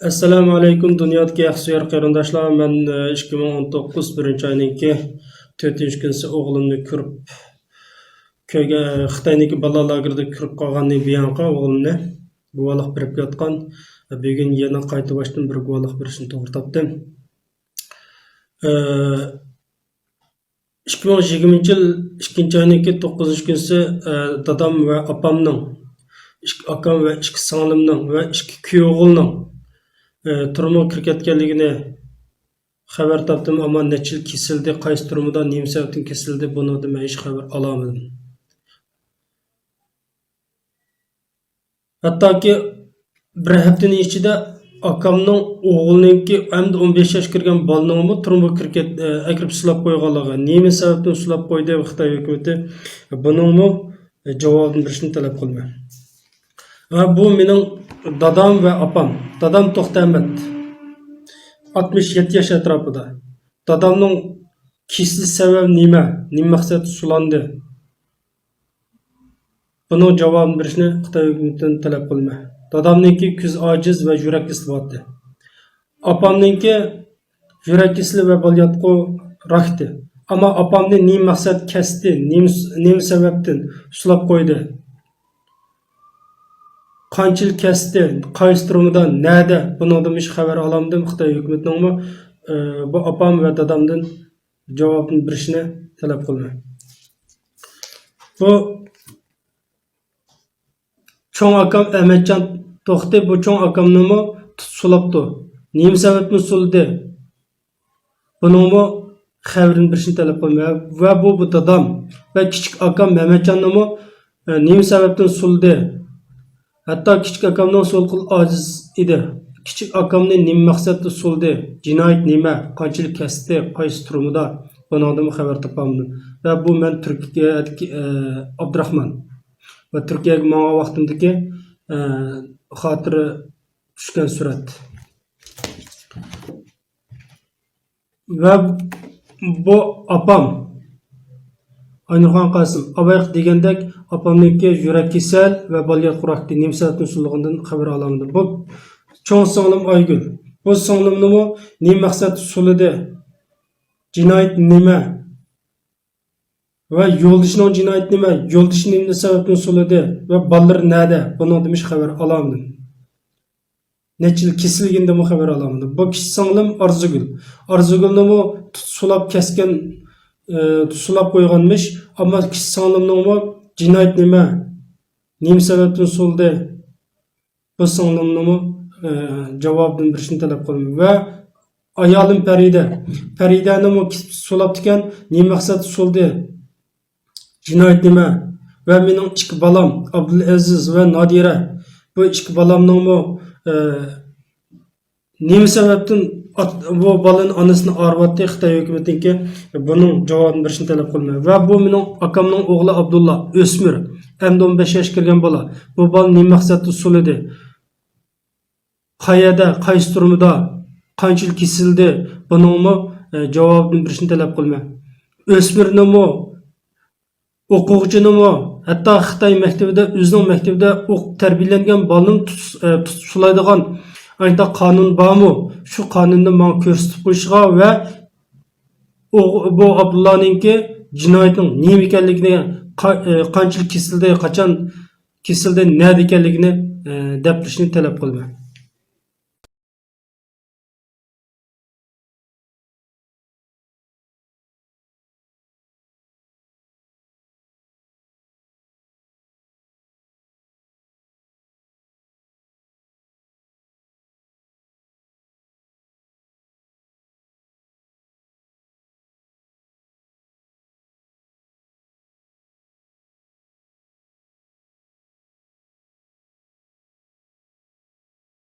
Assalamu alaykum dunyodagi yaxshi qarindoshlar. Men 2019 birinchi oyninki 4-chi kunsi o'g'limni ko'rib Xitoyniki bala lagerida ko'rib qolgandan buyon o'g'limni guvohlik berib yotgan. Bugun yana qayta boshdan bir guvohlik berishni to'g'ri topdim. 2020 yil 2 oyninki 9-chi kunsi dadam va opamning, akam va ikki singlimning va ikki kuyovimning turma kirketkenligini xabar topdim ama neçil kesildi, qaysi turmada nima sababdan kesildi bunu da men hech xabar olamadim. Hattoki bir haftaning ichida akamning o'g'lininki hamda 15 yoshga kirgan bolaning turma kirket akirib sulab qo'yganligi, nima sababdan sulab qo'ydi Xitoy hukumati buning javobini berishni talab qilgan. Va bu mening dadam ve apam. Dadam To'xtamat 67 yaş etrafında. Dadamның kesiliş sebebi nima? Nima maqsad sulandi? Bunun cevabını berishni Xitoy hukumatidan talab qilma. Dadamninki ko'z ojiz va yurak isboti. Apamninki yurak kesili ve balyatqu rakti. Ama apamni nima maqsad kesdi? Nima sababdan sulab qo'ydi? Qanchil kesdi, qaysi turmada, nerede? Bundan hiç xabar olamadim. Xitoy hukumatining bu opam va dadamdan javobni berishni talab qilman. Bu cho'ng akam Ahmetcan To'xti bu cho'ng akamni sulabdi. Nima sababdan suldi? Buning xabarini berishni talab qilman. Va bu dadam va kichik akam Mehmetcanni nima sababdan suldi? Hatta küçük akamdan sol kıl aciz idi. Küçük akamni nima maqsadda suldi? Jinoyat nima? Qanchalik kesdi? Qaysi turmada? Bundan xabar topamadim. Va bu men Turkiyadagi Abdurahmon va Turkiyaga menga vaqtimdagi xotira tushgan surat. Va bu apam Aynurxon Qasım abayq degandek apamniki yurak kesel ve balyat qurakdi nima sababdan sulligidan xabar olamadim. Bu cho'ng singlim Aygul. Bu singlimni nima maqsadda sulidi? Jinoyat nima? Va yo'ldoshining jinoyat nima? Yo'ldoshi nima sababdan sulidi? Va bolalar nerede? Bundan hech xabar olamadim. Neçil kesilganda xabar olamadim. Bu kichik singlim Arzugul. Arzugulni sulab kesgan sulab qo'yganmish, ammo kichik singlimning jinoyat nima? Nima sababdan suldi? Bu singlimning javobini berishni talab qilaman. Va ayolim Faridani sulab ekan, nima maqsad suldi? Jinoyat nima? Va mening ikki balam Abdulaziz va Nodira. Bu ikki balamning nima sababdan bu balın anasını arvatdı Xitoy hukumatinki bunun javobini berishni talab qilman. Va bu mening akamning o'g'li Abdullah o'smir, endi 15 yoshga kirgan bola. Bu bola nima maqsadda sulidi? Qayerda, qaysi turmada, qanchil kesildi? Buning javobini berishni talab qilman. O'smirni o'quvchini hatto Xitoy maktabida o'zining maktabida tarbiyalangan bolaning sulaydigan ayda qonun bormi? Şu qonunni menga ko'rsatib qo'yishga va bu Abdullahninki jinoyatning nima ekanligini, qanchalik kesildi, qachon kesildi, nerede ekanligini deb bilishni talab qilman.